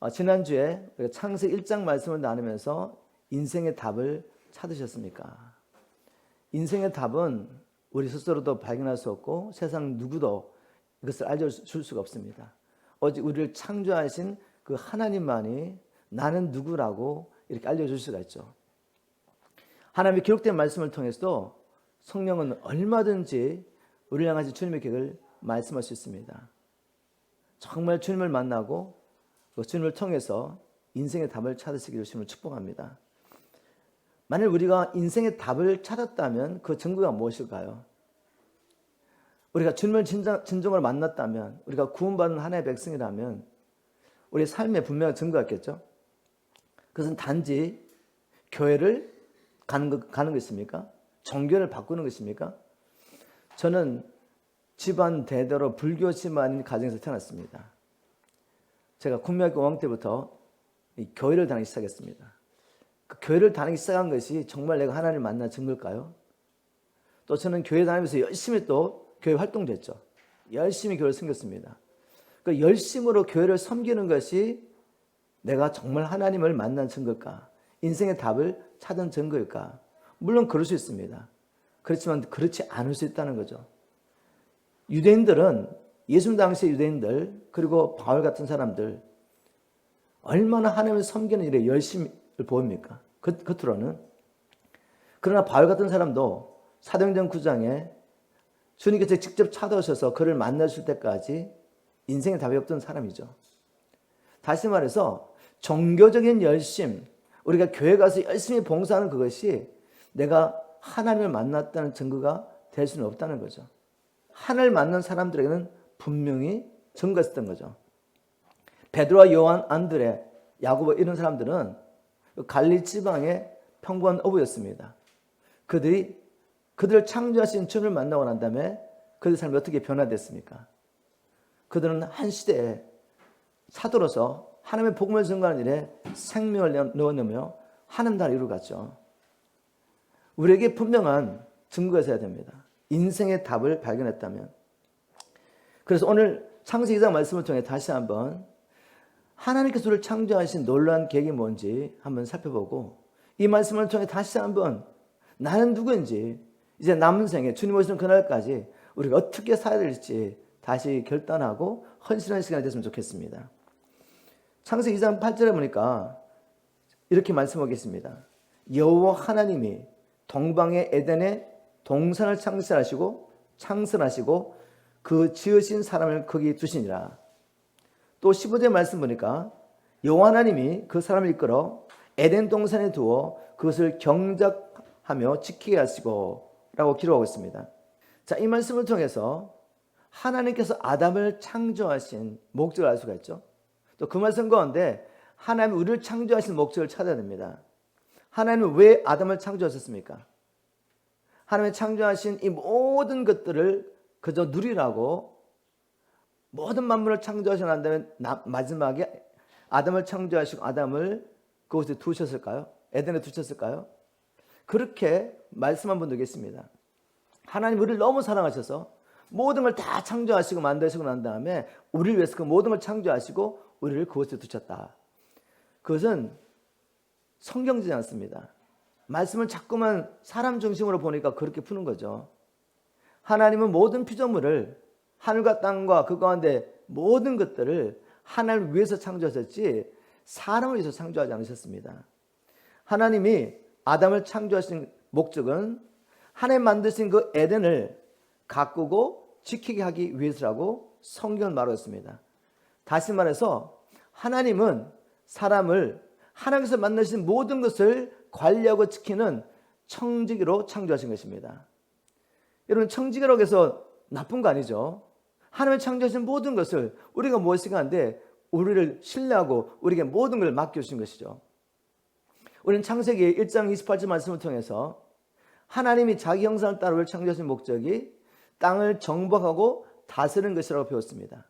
지난주에 우리가 창세기 1장 말씀을 나누면서 인생의 답을 찾으셨습니까? 인생의 답은 우리 스스로도 발견할 수 없고 세상 누구도 이것을 알려줄 수가 없습니다. 오직 우리를 창조하신 그 하나님만이 나는 누구라고 이렇게 알려줄 수가 있죠. 하나님의 기록된 말씀을 통해서도 성령은 얼마든지 우리를 향하신 주님의 계획을 말씀할 수 있습니다. 정말 주님을 만나고 그 주님을 통해서 인생의 답을 찾으시기를 주님을 축복합니다. 만일 우리가 인생의 답을 찾았다면 그 증거가 무엇일까요? 우리가 주님을 진정으로 만났다면, 우리가 구원받은 하나님의 백성이라면 우리의 삶에 분명한 증거가 있겠죠. 그것은 단지 교회를 가는 것입니까? 종교를 바꾸는 것입니까? 저는 집안 대대로 불교 신앙인 가정에서 태어났습니다. 제가 국민학교 5학년 때부터 이 교회를 다니기 시작했습니다. 그 교회를 다니기 시작한 것이 정말 내가 하나님을 만난 증거일까요? 또 저는 교회 다니면서 열심히 또 교회 활동도 했죠. 열심히 교회를 섬겼습니다. 그 열심으로 교회를 섬기는 것이 내가 정말 하나님을 만난 증거일까? 인생의 답을 찾은 증거일까? 물론 그럴 수 있습니다. 그렇지만 그렇지 않을 수 있다는 거죠. 유대인들은, 예수님 당시의 유대인들, 그리고 바울 같은 사람들 얼마나 하나님을 섬기는 일에 열심을 보입니까? 겉으로는. 그러나 바울 같은 사람도 사도행전 9장에 주님께서 직접 찾아오셔서 그를 만나실 때까지 인생의 답이 없던 사람이죠. 다시 말해서 종교적인 열심, 우리가 교회 가서 열심히 봉사하는 그것이 내가 하나님을 만났다는 증거가 될 수는 없다는 거죠. 하나님을 만난 사람들에게는 분명히 증거가 있었던 거죠. 베드로와 요한, 안드레, 야고보 이런 사람들은 갈릴리 지방의 평범한 어부였습니다. 그들을 창조하신 주님을 만나고 난 다음에 그들 삶이 어떻게 변화됐습니까? 그들은 한 시대에 사도로서 하나님의 복음을 전가하는 일에 생명을 넣어내며 하나님 나라를 이루어갔죠. 우리에게 분명한 증거가 있어야 됩니다. 인생의 답을 발견했다면. 그래서 오늘 창세기 2장 말씀을 통해 다시 한번 하나님께서 우리를 창조하신 놀라운 계획이 뭔지 한번 살펴보고, 이 말씀을 통해 다시 한번 나는 누구인지, 이제 남은 생에 주님 오시는 그날까지 우리가 어떻게 살아야 될지 다시 결단하고 헌신하는 시간이 됐으면 좋겠습니다. 창세기 2장 8절에 보니까 이렇게 말씀하겠습니다. 여호와 하나님이 동방의 에덴에 동산을 창설하시고 그 지으신 사람을 거기 두시니라. 또 15절 말씀 보니까 여호와 하나님이 그 사람을 이끌어 에덴 동산에 두어 그것을 경작하며 지키게 하시고 라고 기록하고 있습니다. 자, 이 말씀을 통해서 하나님께서 아담을 창조하신 목적을 알 수가 있죠. 또 그 말씀 가운데 하나님이 우리를 창조하신 목적을 찾아야 됩니다. 하나님은 왜 아담을 창조하셨습니까? 하나님이 창조하신 이 모든 것들을 그저 누리라고, 모든 만물을 창조하신 난 다음에 마지막에 아담을 창조하시고 아담을 그곳에 두셨을까요? 에덴에 두셨을까요? 그렇게 말씀한 분도 계십니다. 하나님 우리를 너무 사랑하셔서 모든 걸 다 창조하시고 만드시고 난 다음에 우리를 위해서 그 모든 걸 창조하시고 우리를 그곳에 두셨다. 그것은 성경이지 않습니다. 말씀을 자꾸만 사람 중심으로 보니까 그렇게 푸는 거죠. 하나님은 모든 피조물을, 하늘과 땅과 그 가운데 모든 것들을 하나님을 위해서 창조하셨지 사람을 위해서 창조하지 않으셨습니다. 하나님이 아담을 창조하신 목적은 하나님 만드신 그 에덴을 가꾸고 지키게 하기 위해서라고 성경은 말하고 있습니다. 다시 말해서 하나님은 사람을 하나님께서 만드신 모든 것을 관리하고 지키는 청지기로 창조하신 것입니다. 여러분, 청지기라고 해서 나쁜 거 아니죠. 하나님이 창조하신 모든 것을 우리가 무엇인가 하는데 우리를 신뢰하고 우리에게 모든 걸 맡겨주신 것이죠. 우리는 창세기 1장 28절 말씀을 통해서 하나님이 자기 형상을 따라 우리를 창조하신 목적이 땅을 정복하고 다스리는 것이라고 배웠습니다.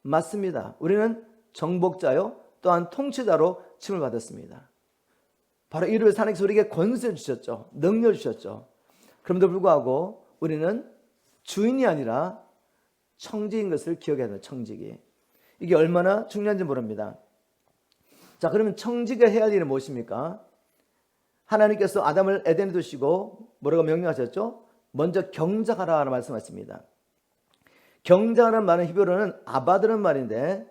맞습니다. 우리는 정복자요 또한 통치자로 칭을 받았습니다. 바로 이를 위해서 하나님께서 우리에게 권세 주셨죠. 능력 주셨죠. 그럼에도 불구하고 우리는 주인이 아니라 청지인 것을 기억해야 합니다. 청지기. 이게 얼마나 중요한지 모릅니다. 자, 그러면 청지기가 해야 할 일은 무엇입니까? 하나님께서 아담을 에덴에 두시고 뭐라고 명령하셨죠? 먼저 경작하라 말씀하십니다. 경작하라는 말은 히브리어는 아바드는 말인데,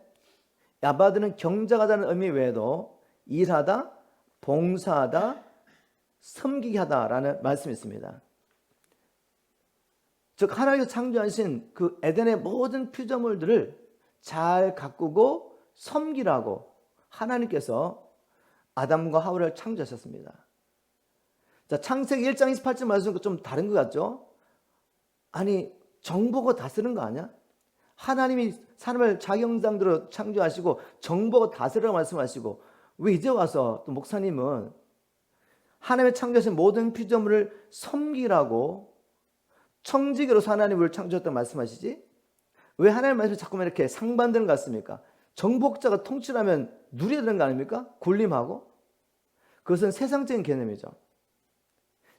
아바드는 경작하다는 의미 외에도 일하다, 봉사하다, 섬기게 하다라는 말씀이 있습니다. 즉 하나님께서 창조하신 그 에덴의 모든 피조물들을 잘 가꾸고 섬기라고 하나님께서 아담과 하와를 창조하셨습니다. 자, 창세기 1장 28절 말씀과 좀 다른 것 같죠? 아니, 정보고 다스리는 거 아니야? 하나님이 사람을 자기 형상대로 창조하시고 정보고 다스리라고 말씀하시고, 왜 이제 와서 또 목사님은 하나님의 창조하신 모든 피조물을 섬기라고 청지기로서 하나님을 창조했다고 말씀하시지? 왜 하나님 말씀이 자꾸만 이렇게 상반되는 것 같습니까? 정복자가 통치하면 누려야 되는 거 아닙니까? 군림하고. 그것은 세상적인 개념이죠.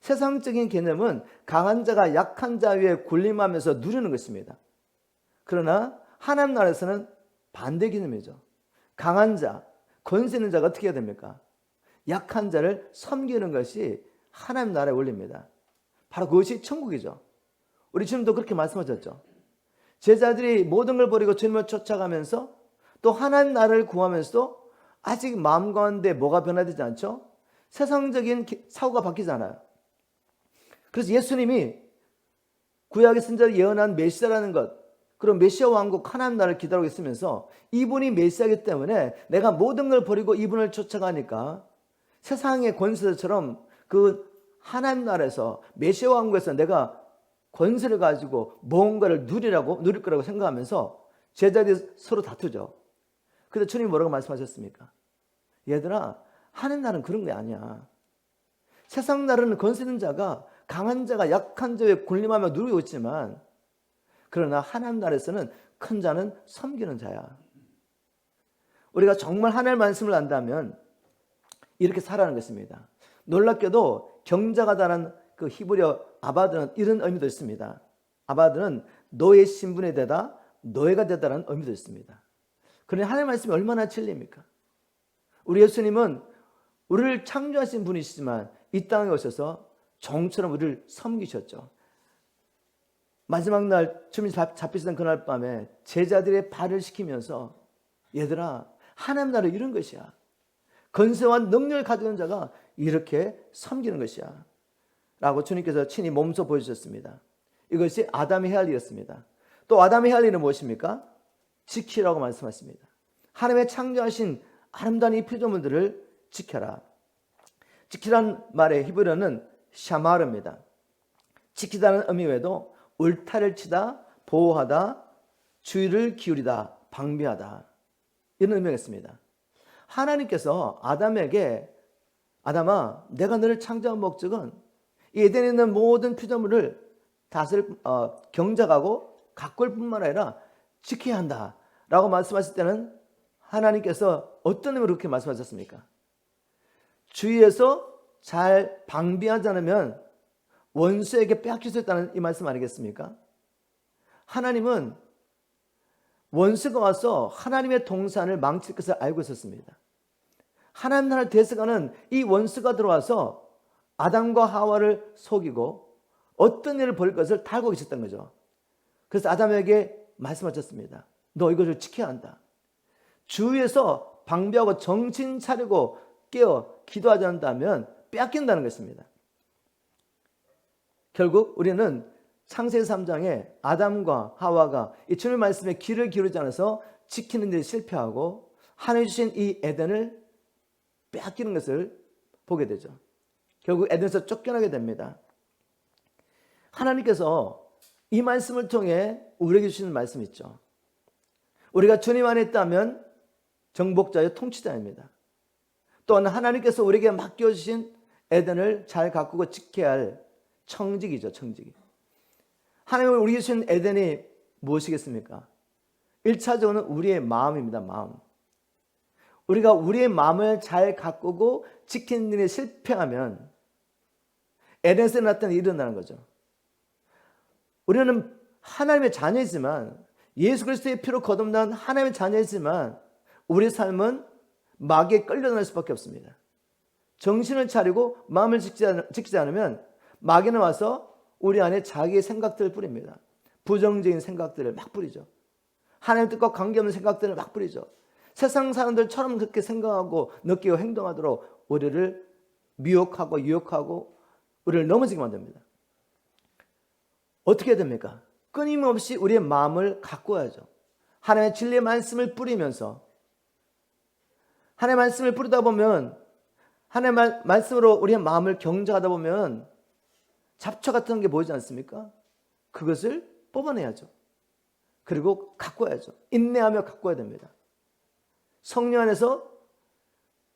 세상적인 개념은 강한 자가 약한 자 위에 군림하면서 누리는 것입니다. 그러나 하나님 나라에서는 반대 개념이죠. 강한 자, 권세 있는 자가 어떻게 해야 됩니까? 약한 자를 섬기는 것이 하나님 나라의 원리입니다. 바로 그것이 천국이죠. 우리 주님도 그렇게 말씀하셨죠. 제자들이 모든 걸 버리고 주님을 쫓아가면서 또 하나님 나라를 구하면서도 아직 마음 가운데 뭐가 변화되지 않죠? 세상적인 사고가 바뀌잖아요. 그래서 예수님이 구약의 선지자를 예언한 메시아라는 것, 그런 메시아 왕국 하나님 나라를 기다리고 있으면서 이분이 메시아이기 때문에 내가 모든 걸 버리고 이분을 쫓아가니까 세상의 권세처럼 그 하나님 나라에서 메시아 왕국에서 내가 권세를 가지고 뭔가를 누릴 거라고 생각하면서 제자들이 서로 다투죠. 그런데 주님이 뭐라고 말씀하셨습니까? 얘들아, 하나님 나라는 그런 게 아니야. 세상 나라는 권세 있는 자가 강한 자가 약한 자에 군림하며 누리고 있지만, 그러나 하나님 나라에서는 큰 자는 섬기는 자야. 우리가 정말 하나님의 말씀을 안다면 이렇게 살아가는 것입니다. 놀랍게도 경작하다는 그 히브리어 아바드는 이런 의미도 있습니다. 아바드는 너의 신분에 대다, 너희가 되다라는 의미도 있습니다. 그러니 하나님의 말씀이 얼마나 진리입니까? 우리 예수님은 우리를 창조하신 분이시지만 이 땅에 오셔서 종처럼 우리를 섬기셨죠. 마지막 날 주님이 잡히시던 그날 밤에 제자들의 발을 시키면서 얘들아, 하나님 나라 이런 것이야. 권세와 능력을 가지고 자가 이렇게 섬기는 것이야 라고 주님께서 친히 몸소 보여주셨습니다. 이것이 아담이 해야 할 일이었습니다. 또 아담이 해야 할 일은 무엇입니까? 지키라고 말씀하십니다. 하나님의 창조하신 아름다운 이 피조물들을 지켜라. 지키라는 말의 히브리어는 샤마르입니다. 지키다는 의미 외에도 울타리를 치다, 보호하다, 주의를 기울이다, 방비하다, 이런 의미가 있습니다. 하나님께서 아담에게 아담아, 내가 너를 창조한 목적은 이 에덴에 있는 모든 피조물을 경작하고 가꿀 뿐만 아니라 지켜야 한다 라고 말씀하실 때는 하나님께서 어떤 의미로 그렇게 말씀하셨습니까? 주위에서 잘 방비하지 않으면 원수에게 빼앗길 수 있다는 이 말씀 아니겠습니까? 하나님은 원수가 와서 하나님의 동산을 망칠 것을 알고 있었습니다. 하나님 나라를 대적하는 이 원수가 들어와서 아담과 하와를 속이고 어떤 일을 벌일 것을 다 알고 계셨던 거죠. 그래서 아담에게 말씀하셨습니다. 너 이것을 지켜야 한다. 주위에서 방비하고 정신 차리고 깨어 기도하지 않는다면 빼앗긴다는 것입니다. 결국 우리는 창세기 3장에 아담과 하와가 이 주님의 말씀에 귀를 기울이지 않아서 지키는 데 실패하고 하나님 주신 이 에덴을 빼앗기는 것을 보게 되죠. 결국 에덴에서 쫓겨나게 됩니다. 하나님께서 이 말씀을 통해 우리에게 주시는 말씀이 있죠. 우리가 주님 안에 있다면 정복자의 통치자입니다. 또한 하나님께서 우리에게 맡겨주신 에덴을 잘 가꾸고 지켜야 할 청직이죠. 청직. 하나님은 우리에게 주신 에덴이 무엇이겠습니까? 1차적으로는 우리의 마음입니다. 마음. 우리가 우리의 마음을 잘 가꾸고 지키는 일에 실패하면 에덴에서 나타난 일이 일어나는 거죠. 우리는 하나님의 자녀이지만, 예수 그리스도의 피로 거듭난 하나님의 자녀이지만 우리의 삶은 마귀에 끌려다닐 수밖에 없습니다. 정신을 차리고 마음을 지키지 않으면 마귀는 와서 우리 안에 자기의 생각들을 뿌립니다. 부정적인 생각들을 막 뿌리죠. 하나님 뜻과 관계없는 생각들을 막 뿌리죠. 세상 사람들처럼 그렇게 생각하고 느끼고 행동하도록 우리를 미혹하고 유혹하고 우리를 넘어지게 만듭니다. 어떻게 됩니까? 끊임없이 우리의 마음을 가꿔야죠. 하나님의 진리의 말씀을 뿌리면서 하나님의 말씀을 뿌리다 보면 하나님의 말씀으로 우리의 마음을 경작하다 보면 잡초 같은 게 보이지 않습니까? 그것을 뽑아내야죠. 그리고 가꿔야죠. 인내하며 가꿔야 됩니다. 성령 안에서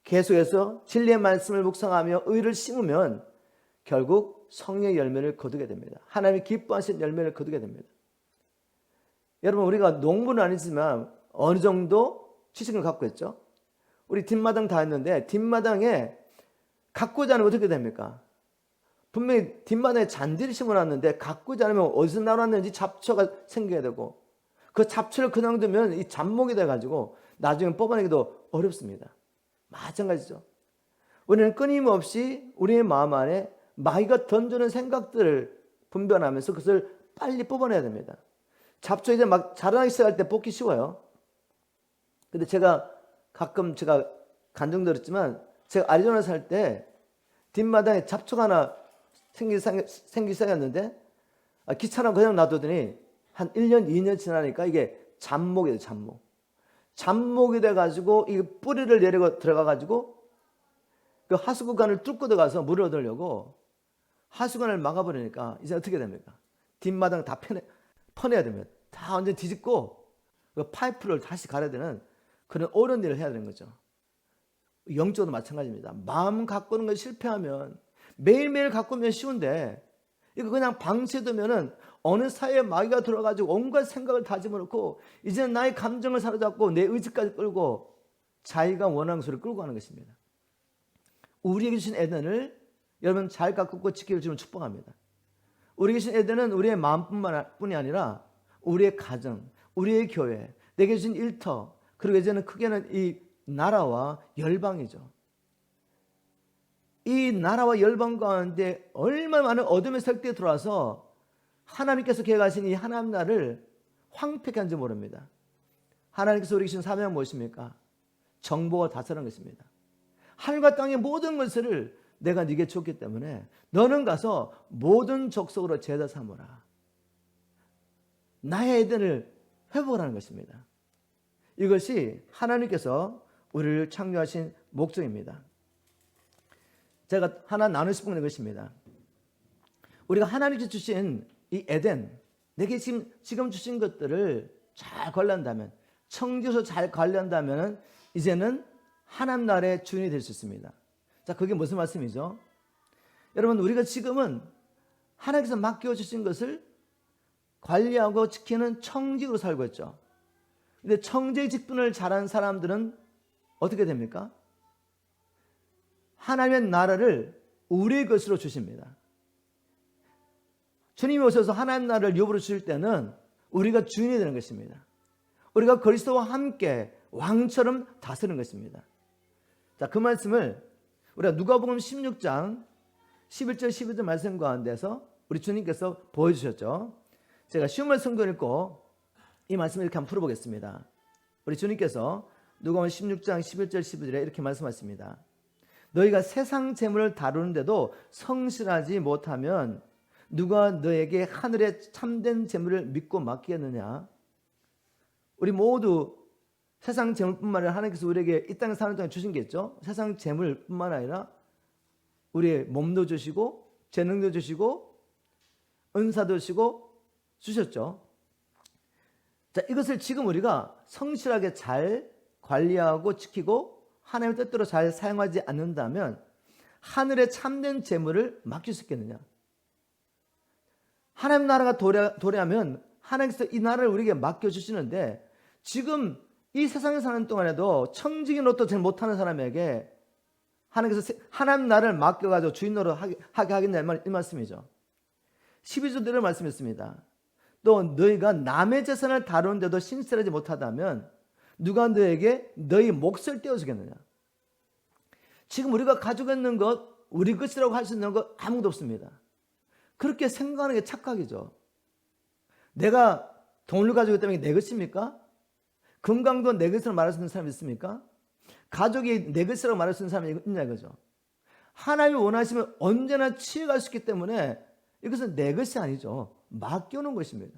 계속해서 진리의 말씀을 묵상하며 의를 심으면 결국 성령의 열매를 거두게 됩니다. 하나님이 기뻐하시는 열매를 거두게 됩니다. 여러분, 우리가 농부는 아니지만 어느 정도 지식을 갖고 있죠. 우리 뒷마당 다 했는데 뒷마당에 가꾸지 않으면 어떻게 됩니까? 분명히 뒷마당에 잔디를 심어놨는데 가꾸지 않으면 어디서 나왔는지 잡초가 생겨야 되고 그 잡초를 그냥 두면 이 잡목이 돼가지고 나중에 뽑아내기도 어렵습니다. 마찬가지죠. 우리는 끊임없이 우리의 마음 안에 마귀가 던져는 생각들을 분별하면서 그것을 빨리 뽑아내야 됩니다. 잡초 이제 막 자라나기 시작할 때 뽑기 쉬워요. 근데 제가 가끔 제가 간증 들었지만 제가 아리조나 살 때 뒷마당에 잡초가 하나 생기기 시작했는데 귀찮아 그냥 놔두더니 한 1년, 2년 지나니까 이게 잡목이 돼요. 잡목. 잡목이 돼가지고 이 뿌리를 내리고 들어가가지고 그 하수구관을 뚫고 들어가서 물을 얻으려고 하수관을 막아버리니까 이제 어떻게 됩니까? 뒷마당 다 퍼내야 됩니다. 다 완전 뒤집고 그 파이프를 다시 갈아야 되는 그런 어려운 일을 해야 되는 거죠. 영적으로 마찬가지입니다. 마음 가꾸는 걸 실패하면 매일매일 가꾸면 쉬운데 이거 그냥 방치해두면은 어느 사이에 마귀가 들어가지고 온갖 생각을 다 집어넣고 이제는 나의 감정을 사로잡고 내 의지까지 끌고 자기가 원하는 것을 끌고 가는 것입니다. 우리에게 주신 에덴을 여러분 잘 가꾸고 지키기를 주면 축복합니다. 우리에게 주신 에덴은 우리의 마음뿐이 아니라 우리의 가정, 우리의 교회, 내게 주신 일터, 그리고 이제는 크게는 이 나라와 열방이죠. 이 나라와 열방 가운데 얼마나 많은 어둠의 설대에 들어와서 하나님께서 계획하신 이 하나님 나라를 황폐케 한지 모릅니다. 하나님께서 우리에게 주신 사명은 무엇입니까? 정보와 다스리는 것입니다. 하늘과 땅의 모든 것을 내가 네게 줬기 때문에 너는 가서 모든 족속으로 제자 삼으라. 나의 에덴을 회복하라는 것입니다. 이것이 하나님께서 우리를 창조하신 목적입니다. 제가 하나 나누고 싶은 것입니다. 우리가 하나님께서 주신 이 에덴, 내게 지금 주신 것들을 잘 관리한다면, 청지에서 잘 관리한다면 이제는 하나님 나라의 주인이 될 수 있습니다. 자, 그게 무슨 말씀이죠? 여러분, 우리가 지금은 하나님께서 맡겨주신 것을 관리하고 지키는 청직으로 살고 있죠. 근데 청지의 직분을 잘한 사람들은 어떻게 됩니까? 하나님의 나라를 우리의 것으로 주십니다. 주님이 오셔서 하나님 나라를 유업으로 주실 때는 우리가 주인이 되는 것입니다. 우리가 그리스도와 함께 왕처럼 다스리는 것입니다. 자, 그 말씀을 우리가 누가복음 16장 11절 12절 말씀 가운데서 우리 주님께서 보여주셨죠. 제가 쉬운 말씀 읽고 이 말씀을 이렇게 한번 풀어보겠습니다. 우리 주님께서 누가복음 16장 11절 12절에 이렇게 말씀하십니다. 너희가 세상 재물을 다루는데도 성실하지 못하면 누가 너에게 하늘의 참된 재물을 믿고 맡기겠느냐? 우리 모두 세상 재물뿐만 아니라 하나님께서 우리에게 이 땅에 사는 동안 주신 게 있죠. 세상 재물뿐만 아니라 우리의 몸도 주시고 재능도 주시고 은사도 주시고 주셨죠. 자, 이것을 지금 우리가 성실하게 잘 관리하고 지키고 하나님의 뜻대로 잘 사용하지 않는다면 하늘의 참된 재물을 맡길 수 있겠느냐? 하나님 나라가 도래하면 하나님께서 이 나라를 우리에게 맡겨주시는데 지금 이 세상에 사는 동안에도 청지기 노릇도 잘 못하는 사람에게 하나님께서 하나님 나라를 맡겨가지고 주인 노릇 하게 하겠냐 이 말씀이죠. 12절대로 말씀했습니다. 또 너희가 남의 재산을 다루는데도 신실하지 못하다면 누가 너에게 너희 몫을 떼어주겠느냐? 지금 우리가 가지고 있는 것, 우리 것이라고 할 수 있는 것 아무도 없습니다. 그렇게 생각하는 게 착각이죠. 내가 돈을 가지고 있다면 내 것입니까? 건강도 내 것이라고 말할 수 있는 사람이 있습니까? 가족이 내 것이라고 말할 수 있는 사람이 있냐 이거죠. 하나님이 원하시면 언제나 취해갈 수 있기 때문에 이것은 내 것이 아니죠. 맡겨놓은 것입니다.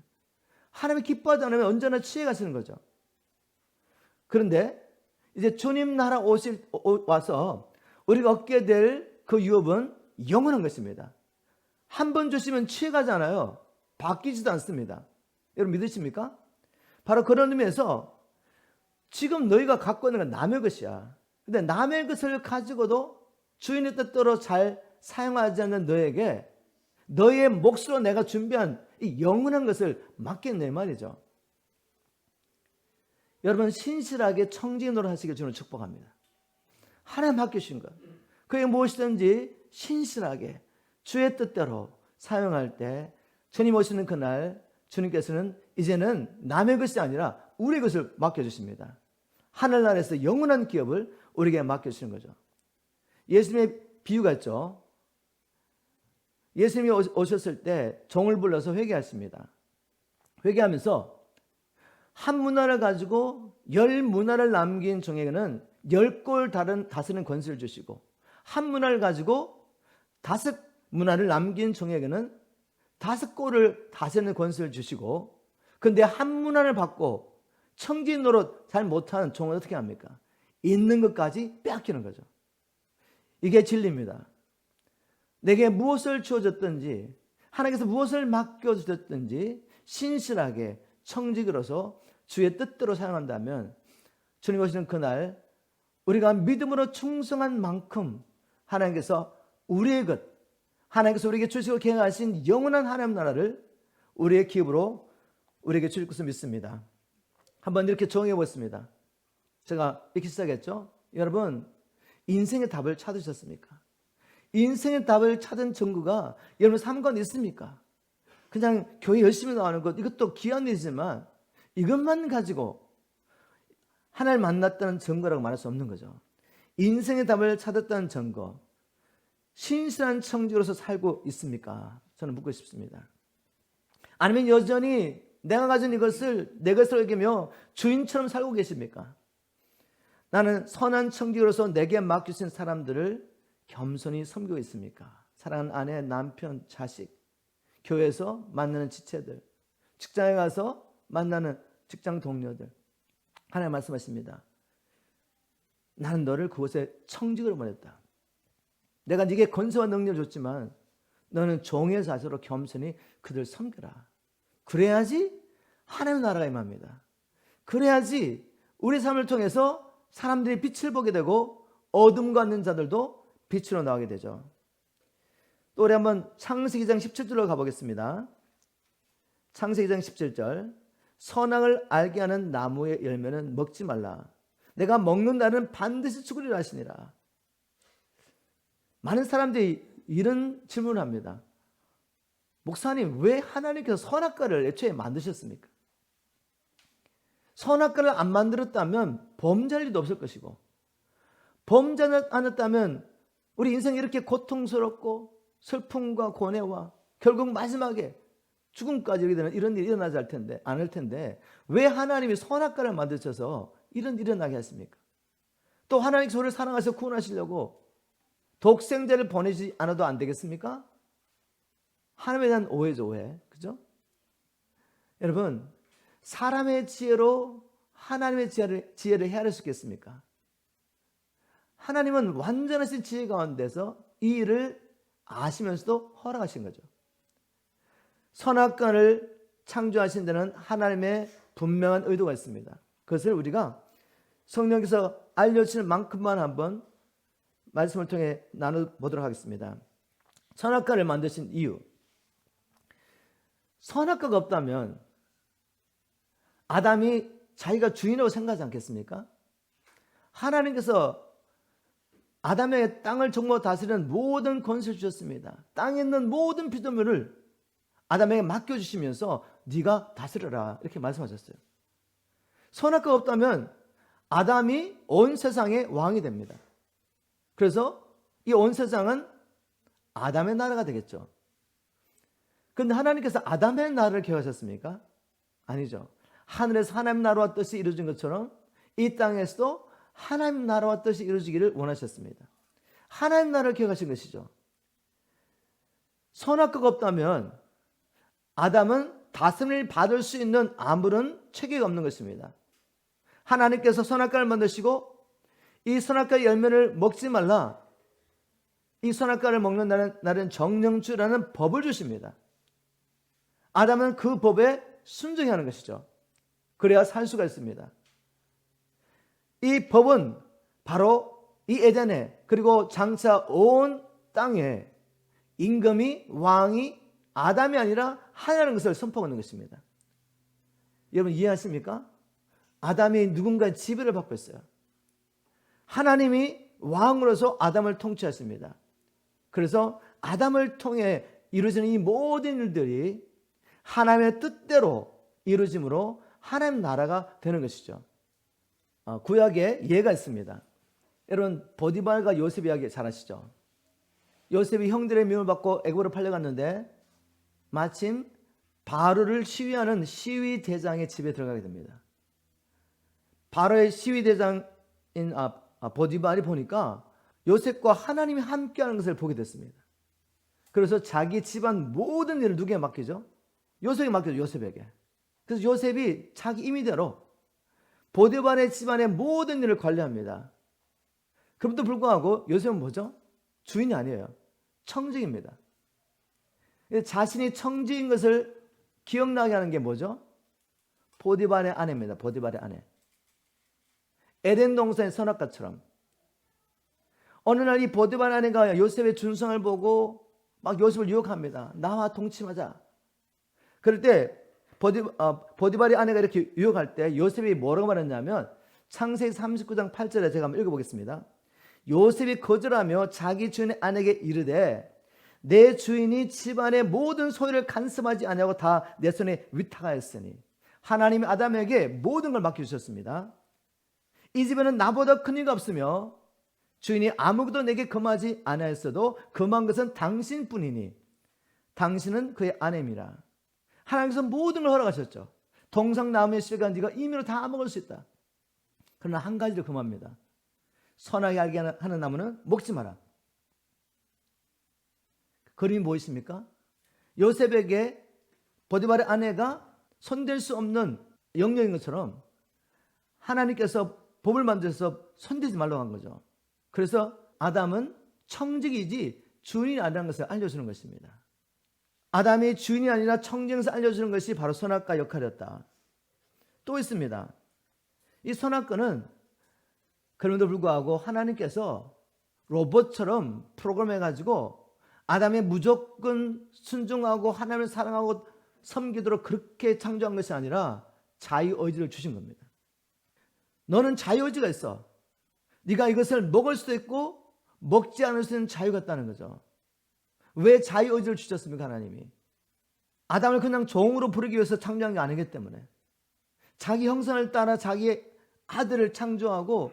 하나님이 기뻐하지 않으면 언제나 취해가시는 거죠. 그런데 이제 주님 나라 와서 우리가 얻게 될 그 유업은 영원한 것입니다. 한 번 주시면 취해가지 않아요. 바뀌지도 않습니다. 여러분 믿으십니까? 바로 그런 의미에서 지금 너희가 갖고 있는 건 남의 것이야. 근데 남의 것을 가지고도 주인의 뜻대로 잘 사용하지 않는 너에게 너의 몫으로 내가 준비한 이 영원한 것을 맡겼네 말이죠. 여러분 신실하게 청지기노릇 하시길 저는 축복합니다. 하나님 맡기신 것, 그게 무엇이든지 신실하게 주의 뜻대로 사용할 때 주님 오시는 그날 주님께서는 이제는 남의 것이 아니라 우리의 것을 맡겨주십니다. 하늘나라에서 영원한 기업을 우리에게 맡겨주시는 거죠. 예수님의 비유가 있죠. 예수님이 오셨을 때 종을 불러서 회개하십니다. 회개하면서 한 문화를 가지고 10문화를 남긴 종에게는 10골 다스리는 권세를 주시고 한 문화를 가지고 5문화를 남긴 종에게는 5골을 다스리는 권세를 주시고 근데 한 문화를 받고 청지 노릇 잘 못하는 종은 어떻게 합니까? 있는 것까지 빼앗기는 거죠. 이게 진리입니다. 내게 무엇을 주어졌든지 하나님께서 무엇을 맡겨주셨든지 신실하게 청지기로서 주의 뜻대로 사용한다면 주님 오시는 그날 우리가 믿음으로 충성한 만큼 하나님께서 우리의 것, 하나님께서 우리에게 주시고 계획하신 영원한 하나님 나라를 우리의 기업으로 우리에게 주실 것을 믿습니다. 한번 이렇게 정해 보겠습니다. 제가 이렇게 시작했죠. 여러분 인생의 답을 찾으셨습니까? 인생의 답을 찾은 증거가 여러분 삶가운데 있습니까? 그냥 교회 열심히 나가는 것 이것도 귀한 일이지만 이것만 가지고 하나님을 만났다는 증거라고 말할 수 없는 거죠. 인생의 답을 찾았다는 증거, 신실한 청지로서 살고 있습니까? 저는 묻고 싶습니다. 아니면 여전히 내가 가진 이것을 내 것으로 여기며 주인처럼 살고 계십니까? 나는 선한 청지로서 내게 맡기신 사람들을 겸손히 섬기고 있습니까? 사랑하는 아내, 남편, 자식, 교회에서 만나는 지체들, 직장에 가서 만나는 직장 동료들. 하나님 말씀하십니다. 나는 너를 그곳에 청직으로 보냈다. 내가 네게 권세와 능력을 줬지만 너는 종의 자세로 겸손히 그들 섬겨라. 그래야지 하나님의 나라가 임합니다. 그래야지 우리 삶을 통해서 사람들이 빛을 보게 되고 어둠과 있는 자들도 빛으로 나오게 되죠. 또 우리 한번 창세기 2장 17절로 가보겠습니다. 창세기 2장 17절 선악을 알게 하는 나무의 열매는 먹지 말라. 내가 먹는 날은 반드시 죽으리라 하시니라. 많은 사람들이 이런 질문을 합니다. 목사님 왜 하나님께서 선악과를 애초에 만드셨습니까? 선악과를 안 만들었다면 범죄할 일도 없을 것이고 범죄하지 않았다면 우리 인생이 이렇게 고통스럽고 슬픔과 고뇌와 결국 마지막에 죽음까지 이르게 되는 이런 일이 일어나지 않을 텐데 왜 하나님이 선악과를 만드셔서 이런 일이 일어나게 하십니까? 또 하나님께서 우리를 사랑하셔서 구원하시려고 독생자를 보내지 않아도 안 되겠습니까? 하나님에 대한 오해죠, 오해. 그죠? 여러분, 사람의 지혜로 하나님의 지혜를 헤아릴 수 있겠습니까? 하나님은 완전하신 지혜 가운데서 이 일을 아시면서도 허락하신 거죠. 선악과를 창조하신 데는 하나님의 분명한 의도가 있습니다. 그것을 우리가 성령께서 알려주시는 만큼만 한번 말씀을 통해 나눠보도록 하겠습니다. 선악과를 만드신 이유. 선악과가 없다면 아담이 자기가 주인이라고 생각하지 않겠습니까? 하나님께서 아담에게 땅을 정보 다스리는 모든 권세를 주셨습니다. 땅에 있는 모든 피조물을 아담에게 맡겨주시면서 네가 다스려라 이렇게 말씀하셨어요. 선악과가 없다면 아담이 온 세상의 왕이 됩니다. 그래서 이 온 세상은 아담의 나라가 되겠죠. 그런데 하나님께서 아담의 나라를 계획하셨습니까? 아니죠. 하늘에서 하나님 나라와 뜻이 이루어진 것처럼 이 땅에서도 하나님 나라와 뜻이 이루어지기를 원하셨습니다. 하나님 나라를 계획하신 것이죠. 선악과가 없다면 아담은 다스림을 받을 수 있는 아무런 체계가 없는 것입니다. 하나님께서 선악과를 만드시고 이 선악과의 열매를 먹지 말라, 이 선악과를 먹는 날은 정령주라는 법을 주십니다. 아담은 그 법에 순종해야 하는 것이죠. 그래야 살 수가 있습니다. 이 법은 바로 이 에덴에, 그리고 장차 온 땅에 임금이, 왕이 아담이 아니라 하나라는 것을 선포하는 것입니다. 여러분 이해하십니까? 아담이 누군가의 지배를 받고 있어요. 하나님이 왕으로서 아담을 통치했습니다. 그래서 아담을 통해 이루어지는 이 모든 일들이 하나님의 뜻대로 이루어짐으로 하나님 나라가 되는 것이죠. 구약에 예가 있습니다. 여러분 보디발과 요셉 이야기 잘 아시죠? 요셉이 형들의 미움을 받고 애굽으로 팔려갔는데 마침 바로를 시위하는 시위대장의 집에 들어가게 됩니다. 바로의 시위대장인 보디발이 보니까 요셉과 하나님이 함께하는 것을 보게 됐습니다. 그래서 자기 집안 모든 일을 누구에게 맡기죠? 요셉에게 맡겨죠. 요셉에게. 그래서 요셉이 자기 임의대로 보디발의 집안의 모든 일을 관리합니다. 그럼에도 불구하고 요셉은 뭐죠? 주인이 아니에요. 청직입니다. 자신이 청직인 것을 기억나게 하는 게 뭐죠? 보디발의 아내입니다. 보디발의 아내. 에덴 동산의 선악과처럼 어느 날 이 보디발 아내가 요셉의 준성을 보고 막 요셉을 유혹합니다. 나와 동침하자. 그럴 때 보디발의 아내가 이렇게 유혹할 때 요셉이 뭐라고 말했냐면 창세기 39장 8절에 제가 한번 읽어보겠습니다. 요셉이 거절하며 자기 주인의 아내에게 이르되 내 주인이 집안의 모든 소유를 간섭하지 아니하고 다 내 손에 위탁하였으니 하나님이 아담에게 모든 걸 맡겨주셨습니다. 이 집에는 나보다 큰 이가 없으며 주인이 아무것도 내게 금하지 아니하였어도 금한 것은 당신뿐이니 당신은 그의 아내입니다. 하나님께서 모든 걸 허락하셨죠. 동상나무의 씨가 네가 임의로 다 먹을 수 있다. 그러나 한 가지를 금합니다. 선하게 알게 하는 나무는 먹지 마라. 그림이 무엇입니까? 요셉에게 보디발의 아내가 손댈 수 없는 영역인 것처럼 하나님께서 법을 만들어서 손대지 말라고 한 거죠. 그래서 아담은 청직이지 주인이 아니라는 것을 알려주는 것입니다. 아담이 주인이 아니라 청직에서 알려주는 것이 바로 선악과 역할이었다. 또 있습니다. 이 선악과는 그럼에도 불구하고 하나님께서 로봇처럼 프로그램해가지고 아담이 무조건 순종하고 하나님을 사랑하고 섬기도록 그렇게 창조한 것이 아니라 자유의지를 주신 겁니다. 너는 자유의지가 있어. 네가 이것을 먹을 수도 있고 먹지 않을 수 있는 자유가 있다는 거죠. 왜 자유의지를 주셨습니까? 하나님이 아담을 그냥 종으로 부르기 위해서 창조한 게 아니기 때문에 자기 형상을 따라 자기의 아들을 창조하고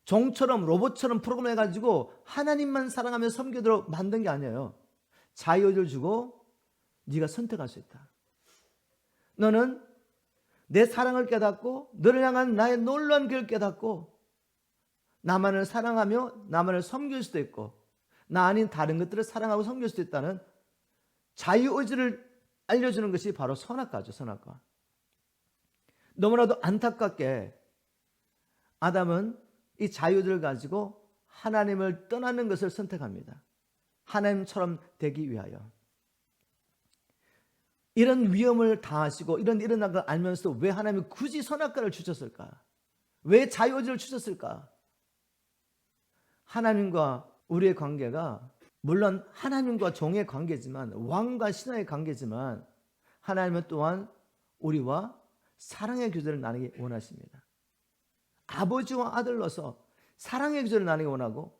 종처럼 로봇처럼 프로그램해가지고 하나님만 사랑하며 섬기도록 만든 게 아니에요. 자유의지를 주고 네가 선택할 수 있다. 너는 내 사랑을 깨닫고 너를 향한 나의 놀라운 길을 깨닫고 나만을 사랑하며 나만을 섬길 수도 있고 나 아닌 다른 것들을 사랑하고 섬길 수도 있다는 자유의지를 알려주는 것이 바로 선악과죠. 선악과. 너무나도 안타깝게 아담은 이 자유의지를 가지고 하나님을 떠나는 것을 선택합니다. 하나님처럼 되기 위하여. 이런 위험을 당하시고 이런 일어난 걸 알면서도 왜 하나님이 굳이 선악과를 주셨을까? 왜 자유의지를 주셨을까? 하나님과 우리의 관계가 물론 하나님과 종의 관계지만 왕과 신하의 관계지만 하나님은 또한 우리와 사랑의 교제를 나누기 원하십니다. 아버지와 아들로서 사랑의 교제를 나누기 원하고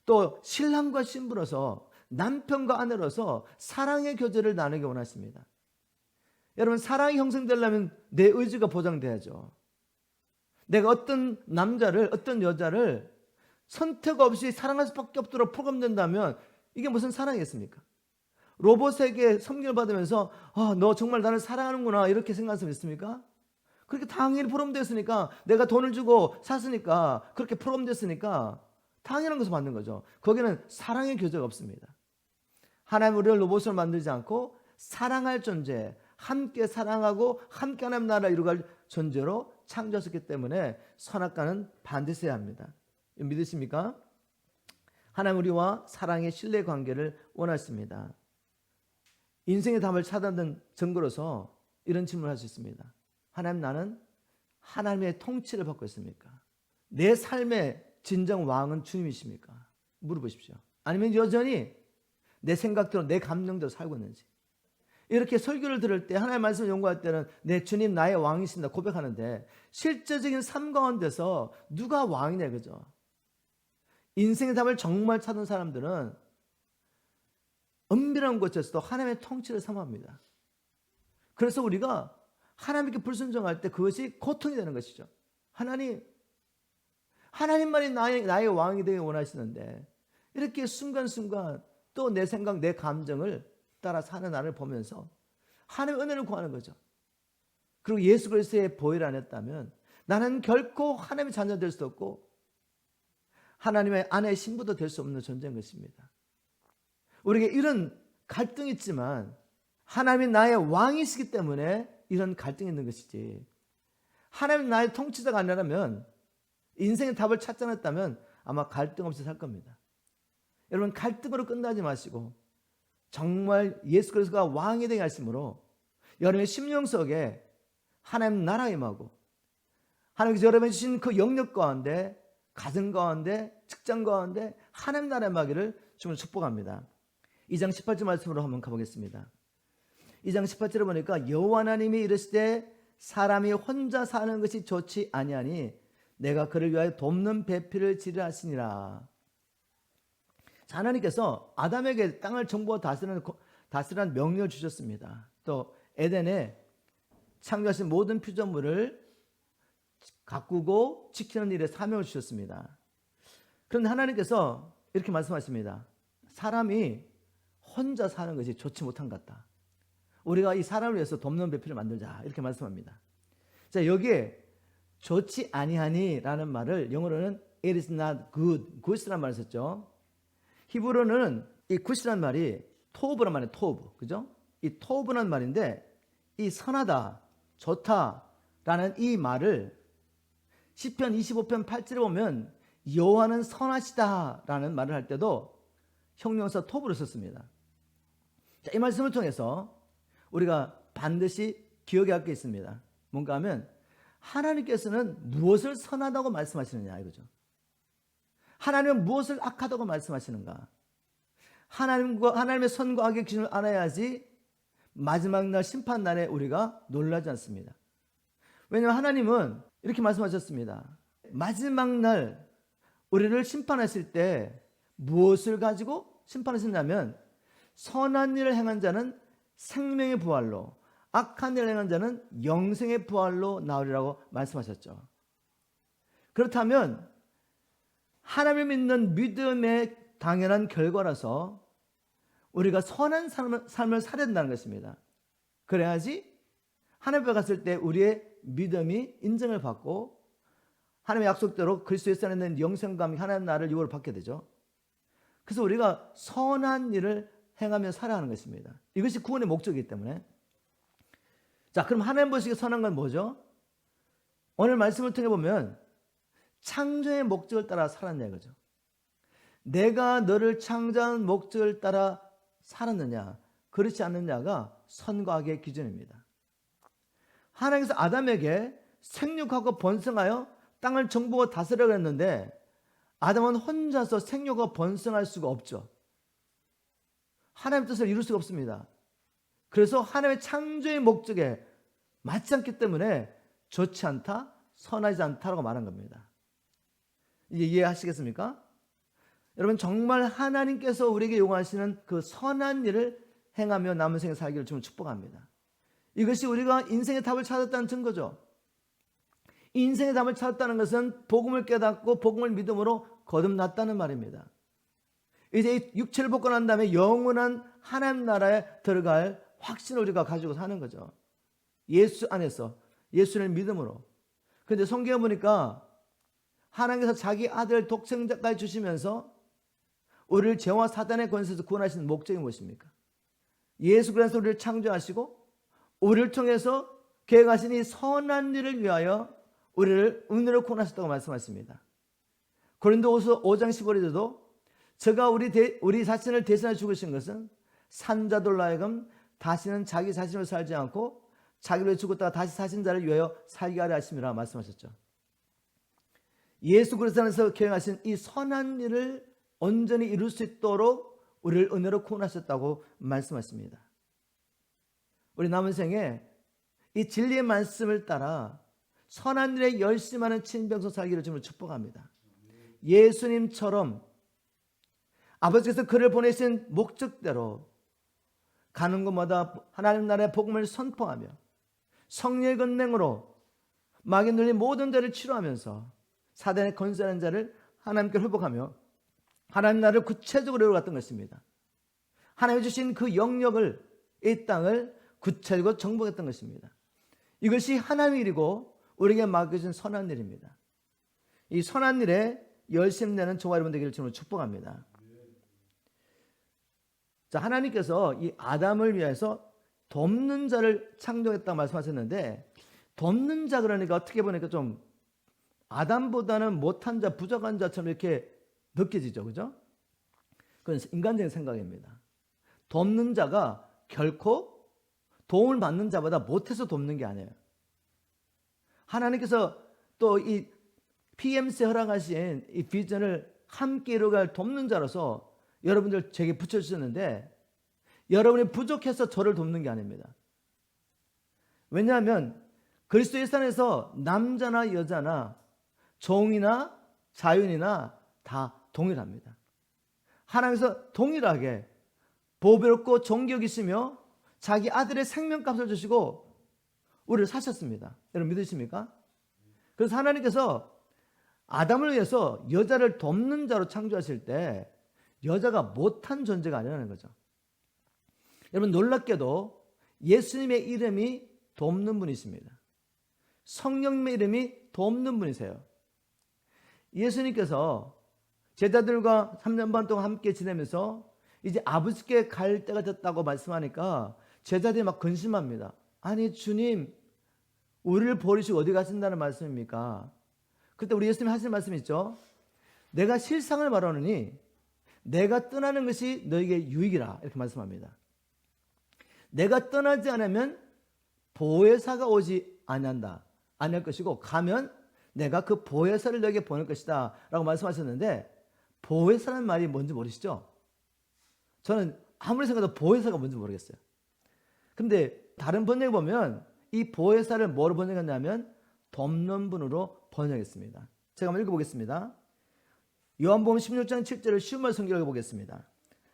또 신랑과 신부로서 남편과 아내로서 사랑의 교제를 나누기 원하십니다. 여러분 사랑이 형성되려면 내 의지가 보장돼야죠. 내가 어떤 남자를 어떤 여자를 선택 없이 사랑할 수밖에 없도록 프로그램된다면 이게 무슨 사랑이겠습니까? 로봇에게 성경을 받으면서 너 정말 나를 사랑하는구나 이렇게 생각할 수 있습니까? 그렇게 당연히 프로그램됐으니까, 내가 돈을 주고 샀으니까, 그렇게 프로그램됐으니까 당연한 것을 받는 거죠. 거기는 사랑의 교제가 없습니다. 하나님 우리를 로봇으로 만들지 않고 사랑할 존재, 함께 사랑하고 함께 하나님 나라 이루갈 존재로 창조하셨기 때문에 선악과는 반드시 해야 합니다. 믿으십니까? 하나님 우리와 사랑의 신뢰 관계를 원하십니다. 인생의 답을 찾아낸 증거로서 이런 질문을 할 수 있습니다. 하나님, 나는 하나님의 통치를 받고 있습니까? 내 삶의 진정 왕은 주님이십니까? 물어보십시오. 아니면 여전히 내 생각대로 내 감정대로 살고 있는지. 이렇게 설교를 들을 때, 하나님의 말씀을 연구할 때는 내 주님 나의 왕이십니다 고백하는데, 실제적인 삶 가운데서 누가 왕이냐 그죠? 인생의 답을 정말 찾은 사람들은 은밀한 곳에서도 하나님의 통치를 삼합니다. 그래서 우리가 하나님께 불순종할 때 그것이 고통이 되는 것이죠. 하나님만이 나의 왕이 되기 원하시는데, 이렇게 순간순간 또 내 생각, 내 감정을 따라 사는 나를 보면서 하나님의 은혜를 구하는 거죠. 그리고 예수 그리스도의 보혈 안 했다면 나는 결코 하나님의 자녀 될 수 없고 하나님의 아내의 신부도 될 수 없는 존재인 것입니다. 우리에게 이런 갈등이 있지만 하나님이 나의 왕이시기 때문에 이런 갈등이 있는 것이지, 하나님이 나의 통치자가 아니라면, 인생의 답을 찾지 않았다면 아마 갈등 없이 살 겁니다. 여러분, 갈등으로 끝나지 마시고 정말 예수 그리스도가 왕이 되게 하심으로 여러분의 심령 속에 하나님 나라 임하고, 하나님께서 여러분이 주신 그 영역 가운데, 가정 가운데, 직장 가운데 하나님 나라 임하기를 주님을 축복합니다. 2장 18절 말씀으로 한번 가보겠습니다. 2장 18절에 보니까 여호와 하나님이 이르시되 사람이 혼자 사는 것이 좋지 아니하니 내가 그를 위하여 돕는 배필을 지으라 하시니라. 자, 하나님께서 아담에게 땅을 정복하고 다스리라는 명령을 주셨습니다. 또 에덴에 창조하신 모든 피조물을 가꾸고 지키는 일에 사명을 주셨습니다. 그런데 하나님께서 이렇게 말씀하십니다. 사람이 혼자 사는 것이 좋지 못한 것 같다. 우리가 이 사람을 위해서 돕는 배필을 만들자, 이렇게 말씀합니다. 자, 여기에 좋지 아니하니 라는 말을 영어로는 it is not good, good이라는 말을 썼죠. 히브리어는 이 good이라는 말이 토브란 말이에요. 토브, 그죠? 이 토브란 말인데, 이 선하다, 좋다라는 이 말을 시편 25편 8절에 보면 여호와는 선하시다라는 말을 할 때도 형용사 토브를 썼습니다. 자, 이 말씀을 통해서 우리가 반드시 기억해야 할 게 있습니다. 뭔가 하면 하나님께서는 무엇을 선하다고 말씀하시느냐 이거죠. 하나님은 무엇을 악하다고 말씀하시는가? 하나님의 선과 악의 기준을 알아야지 마지막 날 심판날에 우리가 놀라지 않습니다. 왜냐하면 하나님은 이렇게 말씀하셨습니다. 마지막 날 우리를 심판하실 때 무엇을 가지고 심판하시냐면, 선한 일을 행한 자는 생명의 부활로, 악한 일을 행한 자는 영생의 부활로 나오리라고 말씀하셨죠. 그렇다면 하나님을 믿는 믿음의 당연한 결과라서 우리가 선한 삶을 살아야 된다는 것입니다. 그래야지 하나님 앞에 갔을 때 우리의 믿음이 인정을 받고 하나님의 약속대로 그리스도의 안에 있는 영생과 하나님 나라를 유업을 받게 되죠. 그래서 우리가 선한 일을 행하며 살아야 하는 것입니다. 이것이 구원의 목적이기 때문에. 자, 그럼 하나님 보시기에 선한 건 뭐죠? 오늘 말씀을 통해 보면 창조의 목적을 따라 살았냐 이거죠. 내가 너를 창조한 목적을 따라 살았느냐, 그렇지 않느냐가 선과 악의 기준입니다. 하나님께서 아담에게 생육하고 번성하여 땅을 정복하고 다스리라고 했는데 아담은 혼자서 생육하고 번성할 수가 없죠. 하나님의 뜻을 이룰 수가 없습니다. 그래서 하나님의 창조의 목적에 맞지 않기 때문에 좋지 않다, 선하지 않다라고 말한 겁니다. 이제 이해하시겠습니까? 여러분, 정말 하나님께서 우리에게 요구하시는 그 선한 일을 행하며 남은 생에 살기를 주님을 축복합니다. 이것이 우리가 인생의 답을 찾았다는 증거죠. 인생의 답을 찾았다는 것은 복음을 깨닫고 복음을 믿음으로 거듭났다는 말입니다. 이제 육체를 벗고 난 다음에 영원한 하나님 나라에 들어갈 확신을 우리가 가지고 사는 거죠. 예수 안에서, 예수를 믿음으로. 그런데 성경에 보니까 하나님께서 자기 아들 독생자까지 주시면서 우리를 죄와 사단의 권세에서 구원하시는 목적이 무엇입니까? 예수 그리스도 우리를 창조하시고 우리를 통해서 계획하신 이 선한 일을 위하여 우리를 은혜로 구원하셨다고 말씀하십니다. 고린도후서 5장 15절에도 저가 우리 자신을 대신하여 죽으신 것은 산자들로 하여금 다시는 자기 자신을 살지 않고 자기를 위해 죽었다가 다시 사신 자를 위하여 살게 하려 하심이라 말씀하셨죠. 예수 그리스도 안에서 계획하신 이 선한 일을 온전히 이룰 수 있도록 우리를 은혜로 구원하셨다고 말씀하십니다. 우리 남은 생에 이 진리의 말씀을 따라 선한 일에 열심하는 친병성 살기를 주님으로 축복합니다. 예수님처럼 아버지께서 그를 보내신 목적대로 가는 곳마다 하나님 나라의 복음을 선포하며 성령의 권능으로 마귀 눌린 모든 죄를 치료하면서 사단의 권세하는 자를 하나님께 회복하며 하나님 나라를 구체적으로 이루어갔던 것입니다. 하나님이 주신 그 영역을, 이 땅을 구체적으로 정복했던 것입니다. 이것이 하나님의 일이고 우리에게 맡겨진 선한 일입니다. 이 선한 일에 열심 내는 저와 여러분 되기를 주님으로 축복합니다. 자, 하나님께서 이 아담을 위해서 돕는 자를 창조했다고 말씀하셨는데, 돕는 자 그러니까 어떻게 보니까 좀 아담보다는 못한 자, 부족한 자처럼 이렇게 느껴지죠. 그죠? 그건 인간적인 생각입니다. 돕는 자가 결코 도움을 받는 자보다 못해서 돕는 게 아니에요. 하나님께서 또 이 PMC 허락하신 이 비전을 함께 이루어갈 돕는 자로서 여러분들 제게 붙여주셨는데, 여러분이 부족해서 저를 돕는 게 아닙니다. 왜냐하면 그리스도 예수 안에서 남자나 여자나 종이나 자유인이나 다 동일합니다. 하나님께서 동일하게 보배롭고 존귀 여기시며 자기 아들의 생명값을 주시고 우리를 사셨습니다. 여러분 믿으십니까? 그래서 하나님께서 아담을 위해서 여자를 돕는 자로 창조하실 때 여자가 못한 존재가 아니라는 거죠. 여러분 놀랍게도 예수님의 이름이 돕는 분이십니다. 성령님의 이름이 돕는 분이세요. 예수님께서 제자들과 3년 반 동안 함께 지내면서 이제 아버지께 갈 때가 됐다고 말씀하니까 제자들이 막 근심합니다. 아니 주님, 우리를 버리시고 어디 가신다는 말씀입니까? 그때 우리 예수님이 하시는 말씀이 있죠. 내가 실상을 말하노니 내가 떠나는 것이 너에게 유익이라, 이렇게 말씀합니다. 내가 떠나지 않으면 보혜사가 오지 아니할 것이고 가면 내가 그 보혜사를 너에게 보낼 것이다 라고 말씀하셨는데, 보혜사라는 말이 뭔지 모르시죠? 저는 아무리 생각해도 보혜사가 뭔지 모르겠어요. 근데 다른 번역에 보면 이 보혜사를 뭐로 번역했냐면 돕는 분으로 번역했습니다. 제가 한번 읽어보겠습니다. 요한복음 16장 7절을 쉬운 말 성경을 읽어보겠습니다.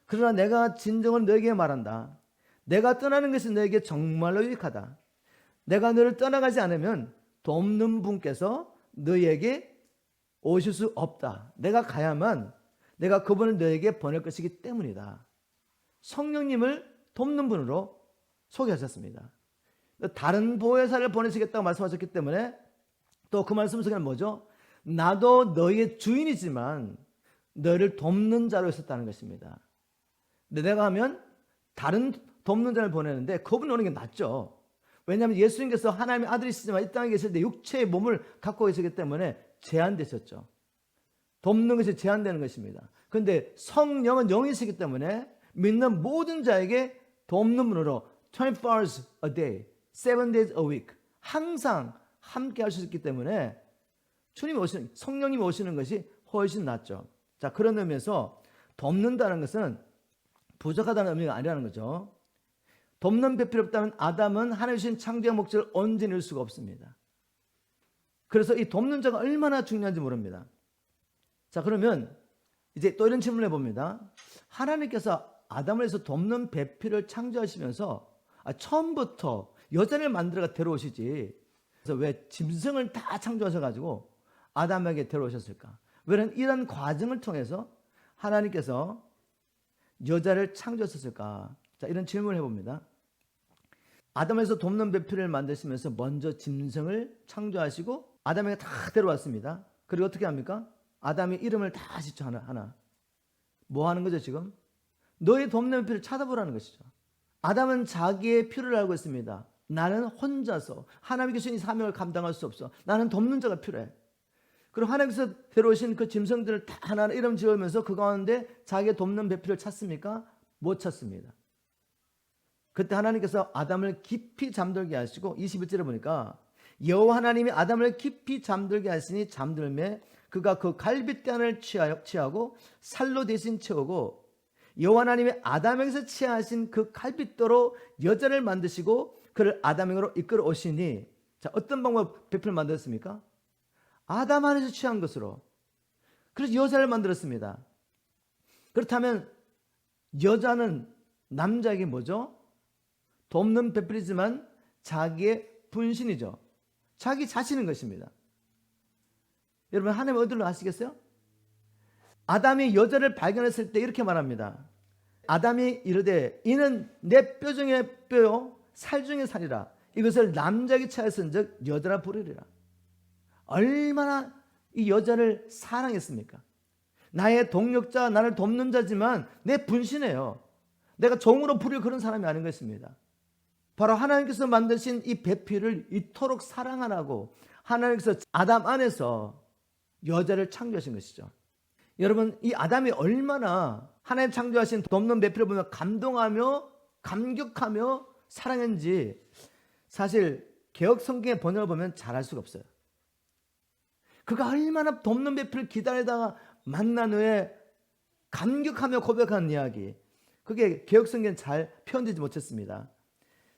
그러나 내가 진정으로 너에게 말한다. 내가 떠나는 것이 너에게 정말로 유익하다. 내가 너를 떠나가지 않으면 돕는 분께서 너에게 오실 수 없다. 내가 가야만 내가 그분을 너에게 보낼 것이기 때문이다. 성령님을 돕는 분으로 소개하셨습니다. 다른 보혜사를 보내시겠다고 말씀하셨기 때문에 또 그 말씀 속에는 뭐죠? 나도 너의 주인이지만 너를 돕는 자로 있었다는 것입니다. 근데 내가 하면 다른 돕는 자를 보내는데 그분이 오는 게 낫죠. 왜냐하면 예수님께서 하나님의 아들이시지만 이 땅에 계실 때 육체의 몸을 갖고 계시기 때문에 제한되셨죠. 돕는 것이 제한되는 것입니다. 그런데 성령은 영이시기 때문에 믿는 모든 자에게 돕는 분으로 24 hours a day, 7 days a week 항상 함께 할 수 있기 때문에 성령님이 오시는 것이 훨씬 낫죠. 자, 그런 의미에서 돕는다는 것은 부족하다는 의미가 아니라는 거죠. 돕는 배필이 없다면 아담은 하나님 주신 창조의 목적을 온전히 이룰 수가 없습니다. 그래서 이 돕는 자가 얼마나 중요한지 모릅니다. 자, 그러면 이제 또 이런 질문을 해봅니다. 하나님께서 아담을 해서 돕는 배필을 창조하시면서 처음부터 여자를 만들어가 데려오시지 그래서 왜 짐승을 다 창조하셔가지고 아담에게 데려오셨을까? 왜냐하면 이런 과정을 통해서 하나님께서 여자를 창조하셨을까? 자, 이런 질문을 해봅니다. 아담에서 돕는 배필을 만드시면서 먼저 짐승을 창조하시고 아담에게 다 데려왔습니다. 그리고 어떻게 합니까? 아담이 이름을 다 짓죠. 하나. 뭐 하는 거죠 지금? 너의 돕는 배필을 찾아보라는 것이죠. 아담은 자기의 필요를 알고 있습니다. 나는 혼자서 하나님께 주신 이 사명을 감당할 수 없어. 나는 돕는 자가 필요해. 그리고 하나님께서 데려오신 그 짐승들을 다 하나하나 이름 지으면서 그 가운데 자기의 돕는 배필을 찾습니까? 못 찾습니다. 그때 하나님께서 아담을 깊이 잠들게 하시고 21절에 보니까 여호와 하나님이 아담을 깊이 잠들게 하시니 잠들매 그가 그 갈빗대안을 취하고 살로 대신 채우고 여호와 하나님이 아담에게서 취하신 그 갈빗대로 여자를 만드시고 그를 아담에게로 이끌어 오시니 자, 어떤 방법 배필을 만들었습니까? 아담 안에서 취한 것으로. 그래서 여자를 만들었습니다. 그렇다면 여자는 남자에게 뭐죠? 돕는 배필이지만 자기의 분신이죠. 자기 자신인 것입니다. 여러분 하나님 어디로 아시겠어요? 아담이 여자를 발견했을 때 이렇게 말합니다. 아담이 이르되 이는 내 뼈 중에 뼈요 살 중에 살이라. 이것을 남자에게 취하였은즉 여자라 부르리라. 얼마나 이 여자를 사랑했습니까? 나의 동력자, 나를 돕는 자지만 내 분신이에요. 내가 종으로 부릴 그런 사람이 아닌 것입니다. 바로 하나님께서 만드신 이 배필을 이토록 사랑하라고 하나님께서 아담 안에서 여자를 창조하신 것이죠. 여러분 이 아담이 얼마나 하나님 창조하신 돕는 배필을 보면 감동하며 감격하며 사랑했는지 사실 개역 성경의 번역을 보면 잘 알 수가 없어요. 그가 얼마나 돕는 배필을 기다리다가 만난 후에 감격하며 고백한 이야기, 그게 개역 성경에 잘 표현되지 못했습니다.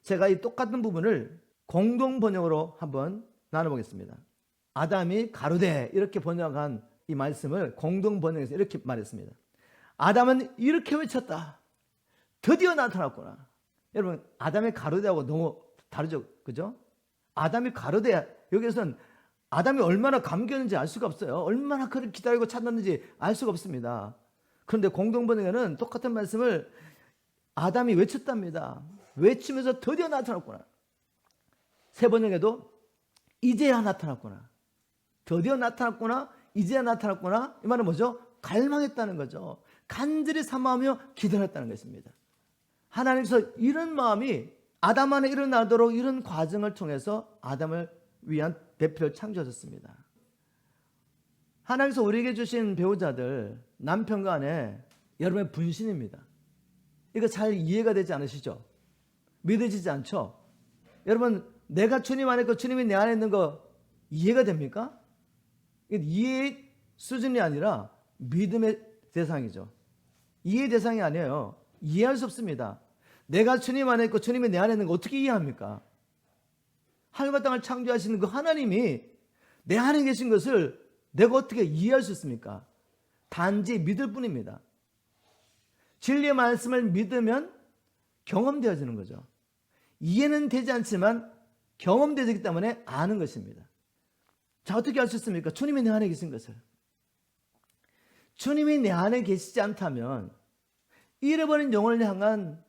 제가 이 똑같은 부분을 공동 번역으로 한번 나눠보겠습니다. 아담이 가로되 이렇게 번역한 이 말씀을 공동 번역에서 이렇게 말했습니다. 아담은 이렇게 외쳤다. 드디어 나타났구나. 여러분 아담의 가로대하고 너무 다르죠, 그죠? 아담이 가로대, 여기서는 아담이 얼마나 감격했는지 알 수가 없어요. 얼마나 그를 기다리고 찾았는지 알 수가 없습니다. 그런데 공동 번역에는 똑같은 말씀을 아담이 외쳤답니다. 외치면서 드디어 나타났구나. 새 번역에도 이제야 나타났구나. 드디어 나타났구나. 이제야 나타났구나. 이 말은 뭐죠? 갈망했다는 거죠. 간절히 사모하며 기다렸다는 것입니다. 하나님께서 이런 마음이 아담 안에 일어나도록 이런 과정을 통해서 아담을 위한 배필을 창조하셨습니다. 하나님께서 우리에게 주신 배우자들, 남편과 아내, 여러분의 분신입니다. 이거 잘 이해가 되지 않으시죠? 믿어지지 않죠? 여러분 내가 주님 안에 있고 주님이 내 안에 있는 거 이해가 됩니까? 이해의 수준이 아니라 믿음의 대상이죠. 이해의 대상이 아니에요. 이해할 수 없습니다. 내가 주님 안에 있고 주님이 내 안에 있는 거 어떻게 이해합니까? 하늘과 땅을 창조하시는 그 하나님이 내 안에 계신 것을 내가 어떻게 이해할 수 있습니까? 단지 믿을 뿐입니다. 진리의 말씀을 믿으면 경험되어지는 거죠. 이해는 되지 않지만 경험되기 때문에 아는 것입니다. 자, 어떻게 알 수 있습니까? 주님이 내 안에 계신 것을. 주님이 내 안에 계시지 않다면 잃어버린 영혼을 향한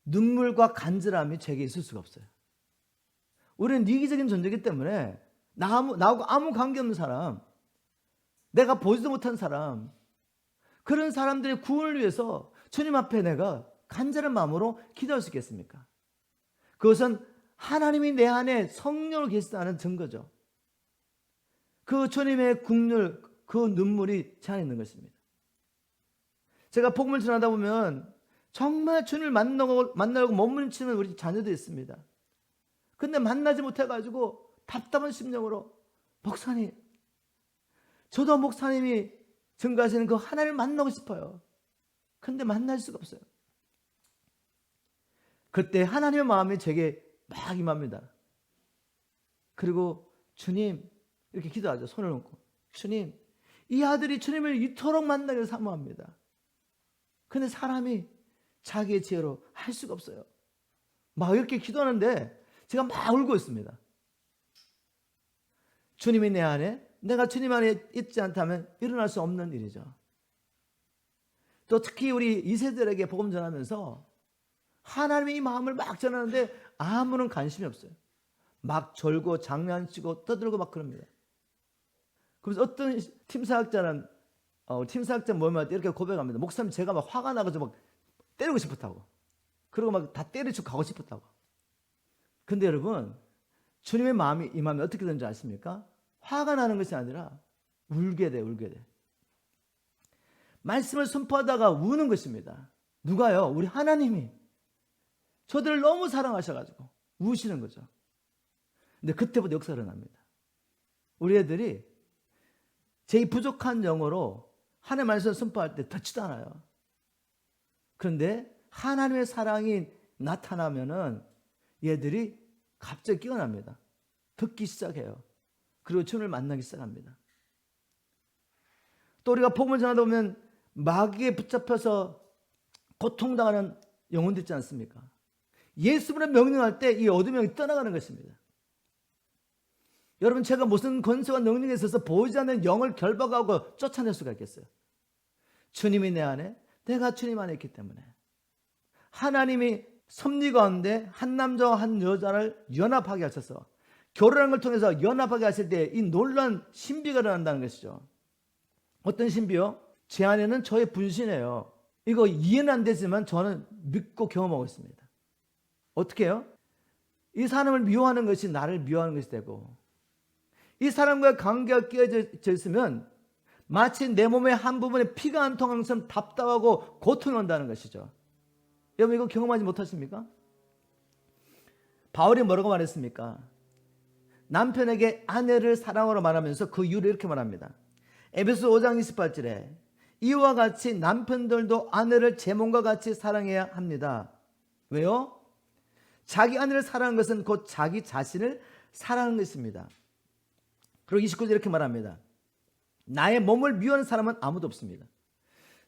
눈물과 간절함이 제게 있을 수가 없어요. 우리는 이기적인 존재이기 때문에 나하고 아무 관계없는 사람, 내가 보지도 못한 사람, 그런 사람들의 구원을 위해서 주님 앞에 내가 간절한 마음으로 기도할 수 있겠습니까? 그것은 하나님이 내 안에 성령을 계시다는 증거죠. 그 주님의 국률, 그 눈물이 제 안에 있는 것입니다. 제가 복음을 전하다 보면 정말 주님을 만나려고 몸부림치는 우리 자녀들이 있습니다. 근데 만나지 못해가지고 답답한 심정으로 목사님, 저도 목사님이 증거하시는 그 하나님을 만나고 싶어요. 근데 만날 수가 없어요. 그때 하나님의 마음이 제게 막 임합니다. 그리고 주님 이렇게 기도하죠. 손을 얹고 주님, 이 아들이 주님을 이토록 만나기를 사모합니다. 근데 사람이 자기의 지혜로 할 수가 없어요. 막 이렇게 기도하는데 제가 막 울고 있습니다. 주님이 내 안에, 내가 주님 안에 있지 않다면 일어날 수 없는 일이죠. 또 특히 우리 2세들에게 복음 전하면서 하나님의 이 마음을 막 전하는데 아무런 관심이 없어요. 막 졸고 장난치고 떠들고 막 그럽니다. 그래서 어떤 팀사학자는 팀사학자 모임할 때 이렇게 고백합니다. 목사님, 제가 막 화가 나가지고 막 때리고 싶었다고. 그리고 막 다 때리치고 가고 싶었다고. 근데 여러분, 주님의 마음이 임하면 어떻게 되는지 아십니까? 화가 나는 것이 아니라 울게 돼, 울게 돼. 말씀을 선포하다가 우는 것입니다. 누가요? 우리 하나님이. 저들을 너무 사랑하셔가지고 우시는 거죠. 근데 그때부터 역사가 일어납니다. 우리 애들이 제 부족한 영어로 하나님의 말씀을 선포할 때 듣지도 않아요. 그런데 하나님의 사랑이 나타나면은 얘들이 갑자기 깨어납니다. 듣기 시작해요. 그리고 주님을 만나기 시작합니다. 또 우리가 복음을 전하다 보면 마귀에 붙잡혀서 고통당하는 영혼들 있지 않습니까? 예수님을 명령할 때 이 어둠의 영이 떠나가는 것입니다. 여러분, 제가 무슨 권세와 능력에 있어서 보이지 않는 영을 결박하고 쫓아낼 수가 있겠어요? 주님이 내 안에, 내가 주님 안에 있기 때문에. 하나님이 섭리 가운데 한 남자와 한 여자를 연합하게 하셔서 결혼하는 걸 통해서 연합하게 하실 때 이 놀라운 신비가 일어난다는 것이죠. 어떤 신비요? 제 안에는 저의 분신이에요. 이거 이해는 안 되지만 저는 믿고 경험하고 있습니다. 어떻게 해요? 이 사람을 미워하는 것이 나를 미워하는 것이 되고, 이 사람과의 관계가 끼어져 있으면 마치 내 몸의 한 부분에 피가 안 통하는 것처럼 답답하고 고통이 온다는 것이죠. 여러분, 이거 경험하지 못하십니까? 바울이 뭐라고 말했습니까? 남편에게 아내를 사랑하라 말하면서 그 이유를 이렇게 말합니다. 에베소 5장 28절에 이와 같이 남편들도 아내를 제 몸과 같이 사랑해야 합니다. 왜요? 자기 아내를 사랑하는 것은 곧 자기 자신을 사랑하는 것입니다. 그리고 29절 이렇게 말합니다. 나의 몸을 미워하는 사람은 아무도 없습니다.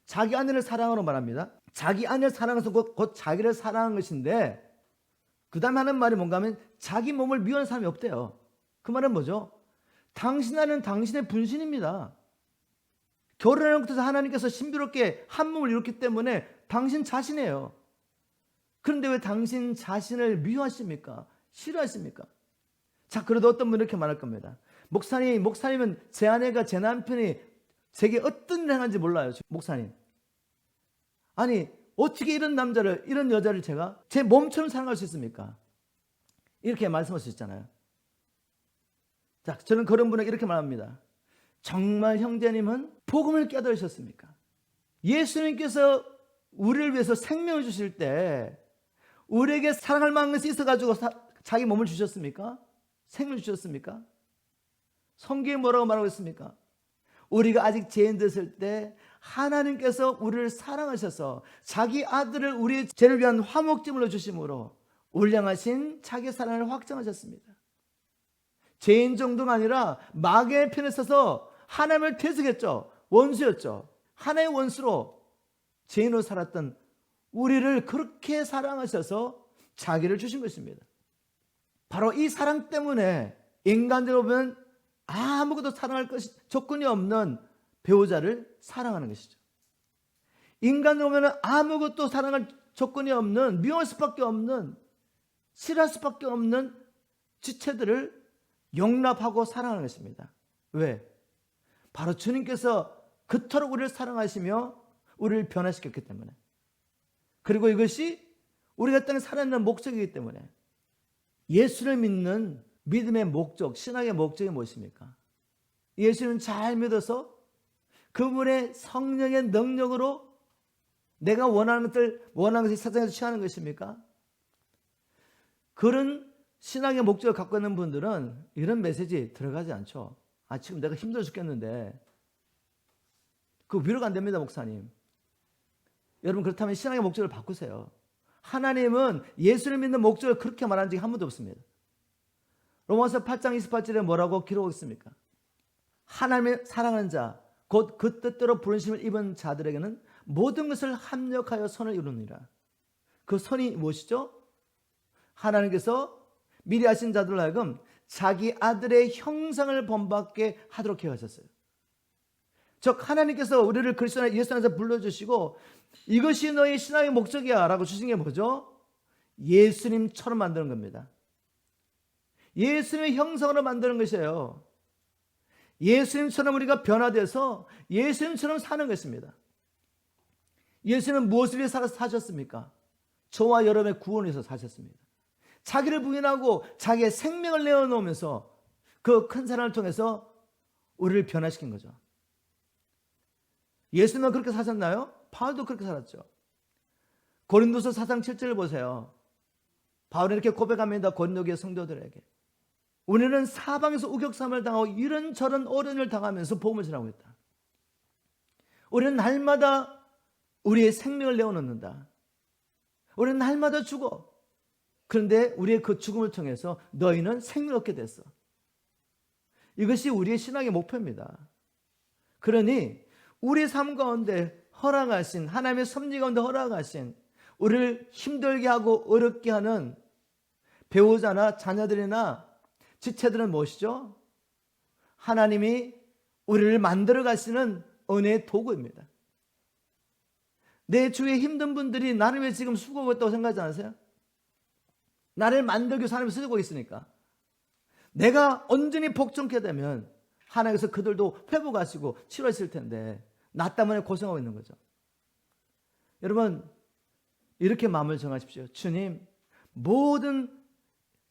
자기 아내를 사랑하러 말합니다. 자기 아내를 사랑해서 곧 자기를 사랑하는 것인데, 그 다음에 하는 말이 뭔가 하면 자기 몸을 미워하는 사람이 없대요. 그 말은 뭐죠? 당신 안에는 당신의 분신입니다. 결혼하는 것에서 하나님께서 신비롭게 한 몸을 이뤘기 때문에 당신 자신이에요. 그런데 왜 당신 자신을 미워하십니까? 싫어하십니까? 자, 그래도 어떤 분은 이렇게 말할 겁니다. 목사님은 제 아내가, 제 남편이 제게 어떤 일을 하는지 몰라요. 목사님. 아니, 어떻게 이런 남자를, 이런 여자를 제가 제 몸처럼 사랑할 수 있습니까? 이렇게 말씀할 수 있잖아요. 자, 저는 그런 분에게 이렇게 말합니다. 정말 형제님은 복음을 깨달으셨습니까? 예수님께서 우리를 위해서 생명을 주실 때 우리에게 사랑할 만한 것이 있어가지고 자기 몸을 주셨습니까? 생명을 주셨습니까? 성경에 뭐라고 말하고 있습니까? 우리가 아직 죄인 됐을 때 하나님께서 우리를 사랑하셔서 자기 아들을 우리의 죄를 위한 화목제물로 주심으로 울량하신 자기 사랑을 확정하셨습니다. 죄인 정도가 아니라 마귀의 편에 서서 하나님을 퇴색했죠. 원수였죠. 하나의 원수로 죄인으로 살았던 우리를 그렇게 사랑하셔서 자기를 주신 것입니다. 바로 이 사랑 때문에 인간적으로 보면 아무것도 사랑할 것이 조건이 없는 배우자를 사랑하는 것이죠. 인간으로 보면 아무것도 사랑할 조건이 없는, 미워할 수밖에 없는, 싫어할 수밖에 없는 지체들을 용납하고 사랑하는 것입니다. 왜? 바로 주님께서 그토록 우리를 사랑하시며 우리를 변화시켰기 때문에. 그리고 이것이 우리가 땅에 살아있는 목적이기 때문에. 예수를 믿는 믿음의 목적, 신앙의 목적이 무엇입니까? 예수는 잘 믿어서 그분의 성령의 능력으로 내가 원하는 것을 세상에서 취하는 것입니까? 그런 신앙의 목적을 갖고 있는 분들은 이런 메시지 들어가지 않죠. 지금 내가 힘들어 죽겠는데 그 위로가 안 됩니다, 목사님. 여러분, 그렇다면 신앙의 목적을 바꾸세요. 하나님은 예수를 믿는 목적을 그렇게 말한 적이 한 번도 없습니다. 로마서 8장 28절에 뭐라고 기록하고 있습니까? 하나님의 사랑하는 자, 곧 그 뜻대로 부르심을 입은 자들에게는 모든 것을 합력하여 선을 이루느니라. 그 선이 무엇이죠? 하나님께서 미리 하신 자들로 하여금 자기 아들의 형상을 본받게 하도록 해하셨어요. 즉 하나님께서 우리를 그리스도 예수 안에서 불러주시고 이것이 너의 신앙의 목적이야 라고 주신 게 뭐죠? 예수님처럼 만드는 겁니다. 예수님의 형상으로 만드는 것이에요. 예수님처럼 우리가 변화돼서 예수님처럼 사는 것입니다. 예수님은 무엇을 위해 사셨습니까? 저와 여러분의 구원을 위해서 사셨습니다. 자기를 부인하고 자기의 생명을 내어놓으면서 그 큰 사랑을 통해서 우리를 변화시킨 거죠. 예수님은 그렇게 사셨나요? 바울도 그렇게 살았죠. 고린도서 4장 7절을 보세요. 바울은 이렇게 고백합니다. 고린도 교회 성도들에게. 우리는 사방에서 우격삼을 당하고 이런저런 어려움을 당하면서 복음을 전하고 있다. 우리는 날마다 우리의 생명을 내어놓는다. 우리는 날마다 죽어. 그런데 우리의 그 죽음을 통해서 너희는 생명을 얻게 됐어. 이것이 우리의 신앙의 목표입니다. 그러니 우리 삶 가운데 허락하신 하나님의 섭리 가운데 허락하신 우리를 힘들게 하고 어렵게 하는 배우자나 자녀들이나 지체들은 무엇이죠? 하나님이 우리를 만들어 가시는 은혜의 도구입니다. 내 주위에 힘든 분들이 나를 왜 지금 수고하고 있다고 생각하지 않으세요? 나를 만들기 위해서 하나님이 쓰고 있으니까. 내가 온전히 복종케 되면 하나님께서 그들도 회복하시고 치료하실 텐데 나 때문에 고생하고 있는 거죠. 여러분 이렇게 마음을 정하십시오. 주님, 모든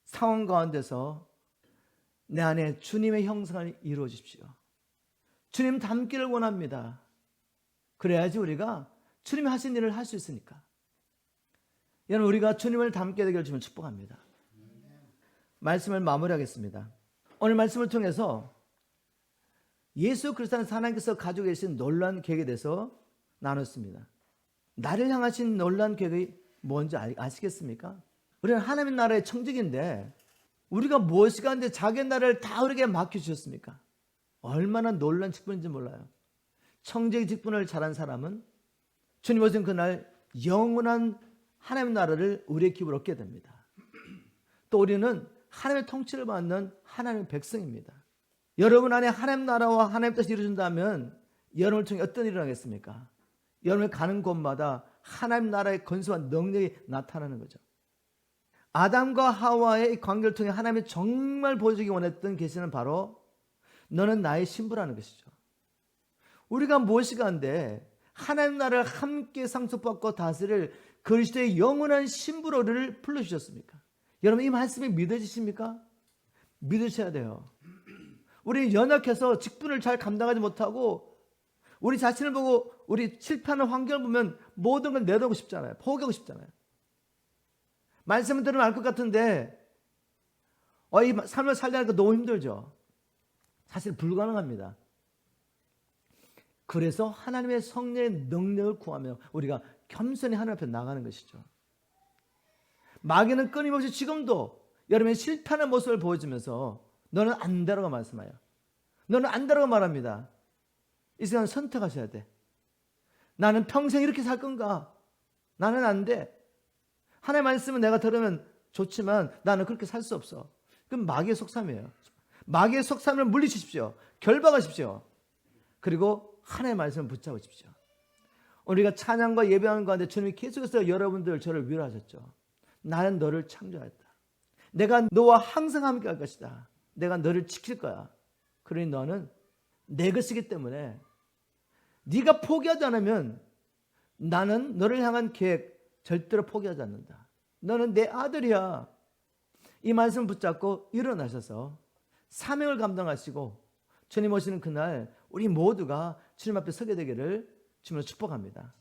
상황 가운데서 내 안에 주님의 형상을 이루어 주십시오. 주님 닮기를 원합니다. 그래야지 우리가 주님이 하신 일을 할 수 있으니까. 여러분 우리가 주님을 닮게 되기를 주면 축복합니다. 말씀을 마무리하겠습니다. 오늘 말씀을 통해서 예수 그리스도 안에서 하나님께서 가지고 계신 놀라운 계획에 대해서 나눴습니다. 나를 향하신 놀라운 계획이 뭔지 아시겠습니까? 우리는 하나님 나라의 청직인데 우리가 무엇이 가는데 자기 나라를 다 우리에게 맡겨주셨습니까? 얼마나 놀라운 직분인지 몰라요. 청지기 직분을 잘한 사람은 주님 오신 그날 영원한 하나님 나라를 우리의 기업으로 얻게 됩니다. 또 우리는 하나님의 통치를 받는 하나님의 백성입니다. 여러분 안에 하나님 나라와 하나님 뜻이 이루어진다면 여러분을 통해 어떤 일이 일어나겠습니까? 여러분이 가는 곳마다 하나님 나라의 건수와 능력이 나타나는 거죠. 아담과 하와의 관계를 통해 하나님이 정말 보여주기 원했던 계시는 바로 너는 나의 신부라는 것이죠. 우리가 무엇이 간데 하나님 나라를 함께 상속받고 다스릴 그리스도의 영원한 신부로 우리를 불러주셨습니까? 여러분 이 말씀이 믿어지십니까? 믿으셔야 돼요. 우리 연약해서 직분을 잘 감당하지 못하고 우리 자신을 보고 우리 실패하는 환경을 보면 모든 걸 내놓고 싶잖아요. 포기하고 싶잖아요. 말씀을 들으면 알 것 같은데 이 삶을 살려니까 너무 힘들죠. 사실 불가능합니다. 그래서 하나님의 성령의 능력을 구하며 우리가 겸손히 하나님 앞에 나가는 것이죠. 마귀는 끊임없이 지금도 여러분의 실패하는 모습을 보여주면서 너는 안 되라고 말씀해요. 너는 안 되라고 말합니다. 이 시간 선택하셔야 돼. 나는 평생 이렇게 살 건가? 나는 안 돼. 하나님의 말씀은 내가 들으면 좋지만 나는 그렇게 살 수 없어. 그럼 마귀의 속삼이에요. 마귀의 속삼을 물리치십시오. 결박하십시오. 그리고 하나님의 말씀을 붙잡으십시오. 우리가 찬양과 예배하는 가운데 주님이 계속해서 여러분들 저를 위로하셨죠. 나는 너를 창조하였다. 내가 너와 항상 함께 할 것이다. 내가 너를 지킬 거야. 그러니 너는 내 것이기 때문에 네가 포기하지 않으면 나는 너를 향한 계획 절대로 포기하지 않는다. 너는 내 아들이야. 이 말씀 붙잡고 일어나셔서 사명을 감당하시고 주님 오시는 그날 우리 모두가 주님 앞에 서게 되기를 주님으로 축복합니다.